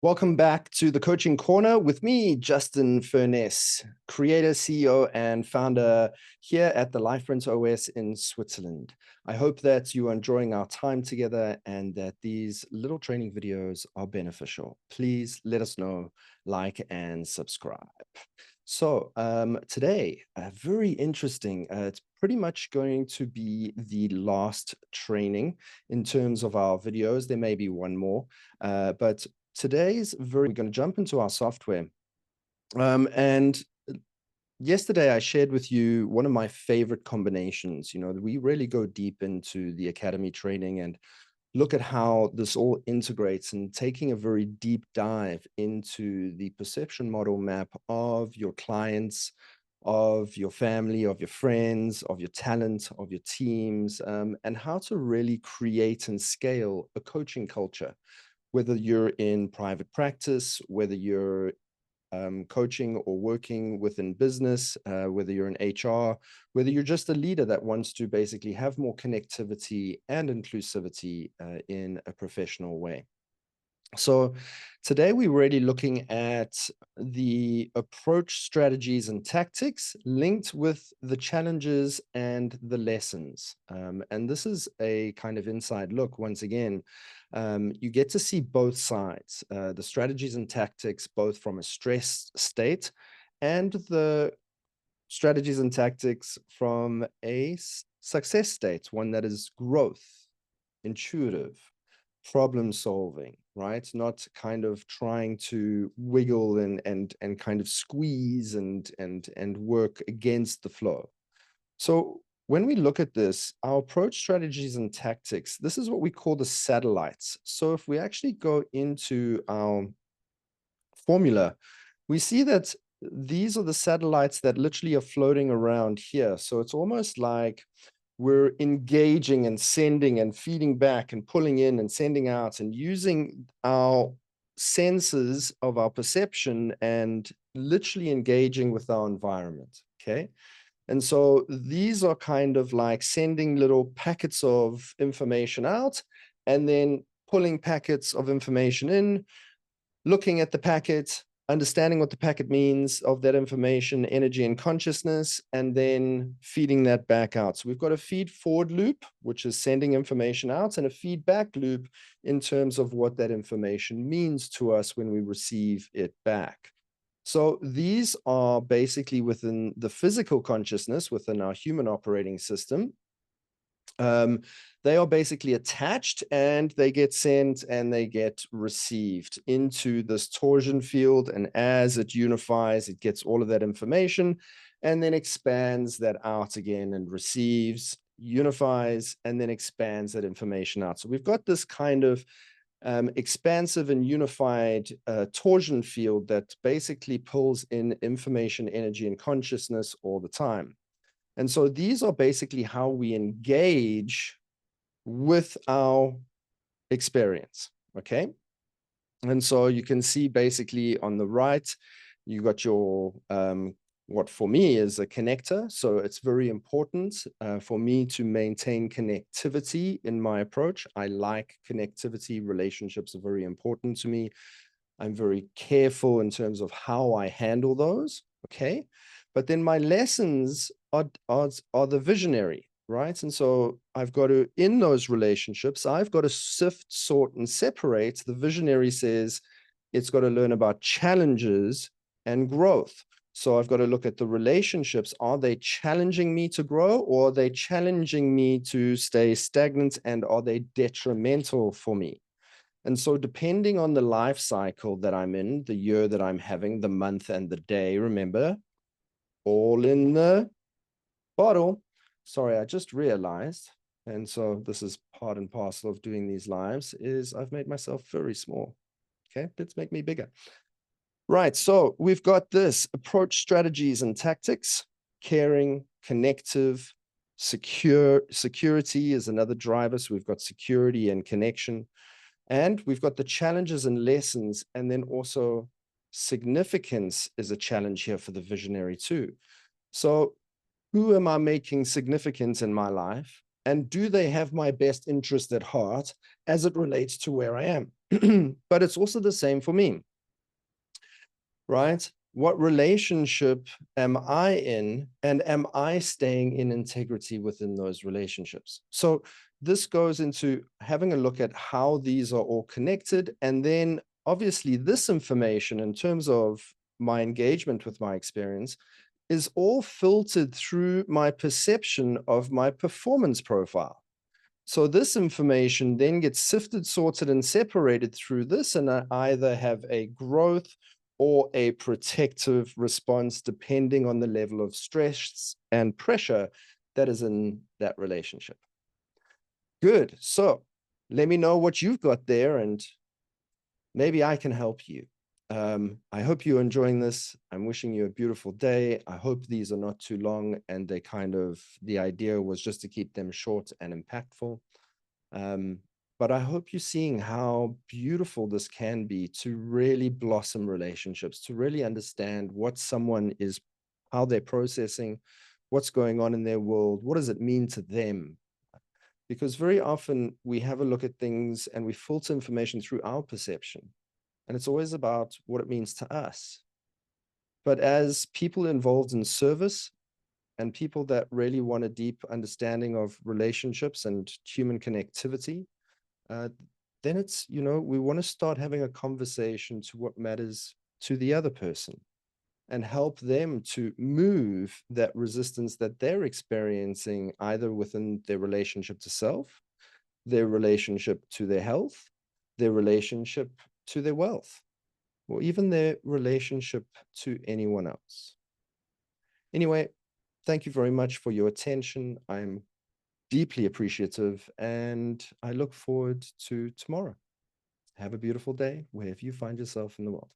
Welcome back to the Coaching Corner with me, Justin Furness, creator, CEO, and founder here at the LifePrintOS in Switzerland. I hope that you are enjoying our time together and that these little training videos are beneficial. Please let us know, like, and subscribe. So today, very interesting. It's pretty much going to be the last training in terms of our videos. There may be one more, but we're going to jump into our software. And yesterday I shared with you one of my favorite combinations. We really go deep into the academy training and look at how this all integrates, and taking a very deep dive into the perception model map of your clients, of your family, of your friends, of your talent, of your teams, and how to really create and scale a coaching culture. Whether you're in private practice, whether you're coaching or working within business, whether you're in HR, whether you're just a leader that wants to basically have more connectivity and inclusivity in a professional way. So today we're really looking at the approach, strategies, and tactics linked with the challenges and the lessons. And this is a kind of inside look. Once again, you get to see both sides, the strategies and tactics, both from a stressed state and the strategies and tactics from a success state, one that is growth, intuitive, problem solving, right? Not kind of trying to wiggle and kind of squeeze and work against the flow. So when we look at this, our approach, strategies, and tactics, this is what we call the satellites. So if we actually go into our formula, we see that these are the satellites that literally are floating around here. So it's almost like we're engaging and sending and feeding back and pulling in and sending out and using our senses of our perception and literally engaging with our environment. Okay. And so these are kind of like sending little packets of information out and then pulling packets of information in, looking at the packet, understanding what the packet means of that information, energy, and consciousness, and then feeding that back out. So we've got a feed forward loop, which is sending information out, and a feedback loop in terms of what that information means to us when we receive it back. So these are basically within the physical consciousness, within our human operating system. They are basically attached and they get sent and they get received into this torsion field. And as it unifies, it gets all of that information and then expands that out again and receives, unifies, and then expands that information out. So we've got this kind of expansive and unified torsion field that basically pulls in information, energy, and consciousness all the time. And so these are basically how we engage with our experience, okay? And so you can see basically on the right, you got your, what for me is a connector. So it's very important for me to maintain connectivity in my approach. I like connectivity. Relationships are very important to me. I'm very careful in terms of how I handle those, okay? But then my lessons are the visionary, right? And so I've got to, in those relationships, I've got to sift, sort, and separate. The visionary says it's got to learn about challenges and growth. So I've got to look at the relationships. Are they challenging me to grow, or are they challenging me to stay stagnant, and are they detrimental for me? And so depending on the life cycle that I'm in, the year that I'm having, the month and the day, remember, all in the bottle. Sorry, I just realized, and so this is part and parcel of doing these lives, is I've made myself very small. Okay, let's make me bigger. Right, so we've got this approach, strategies, and tactics. Caring, connective, security is another driver. So we've got security and connection. And we've got the challenges and lessons, and then also significance is a challenge here for the visionary too. So who am I making significant in my life? And do they have my best interest at heart as it relates to where I am? But it's also the same for me, right? What relationship am I in, and am I staying in integrity within those relationships? So this goes into having a look at how these are all connected. And then obviously this information in terms of my engagement with my experience is all filtered through my perception of my performance profile. So this information then gets sifted, sorted, and separated through this, and I either have a growth or a protective response, depending on the level of stress and pressure that is in that relationship. Good. So let me know what you've got there, and maybe I can help you. I hope you're enjoying this. I'm wishing you a beautiful day. I hope these are not too long, and the idea was just to keep them short and impactful. But I hope you're seeing how beautiful this can be to really blossom relationships, to really understand what someone is, how they're processing, what's going on in their world, what does it mean to them? Because very often we have a look at things and we filter information through our perception. And it's always about what it means to us. But as people involved in service and people that really want a deep understanding of relationships and human connectivity, uh, then it's, we want to start having a conversation to what matters to the other person and help them to move that resistance that they're experiencing, either within their relationship to self, their relationship to their health, their relationship to their wealth, or even their relationship to anyone else. Anyway, thank you very much for your attention. I'm deeply appreciative, and I look forward to tomorrow. Have a beautiful day wherever you find yourself in the world.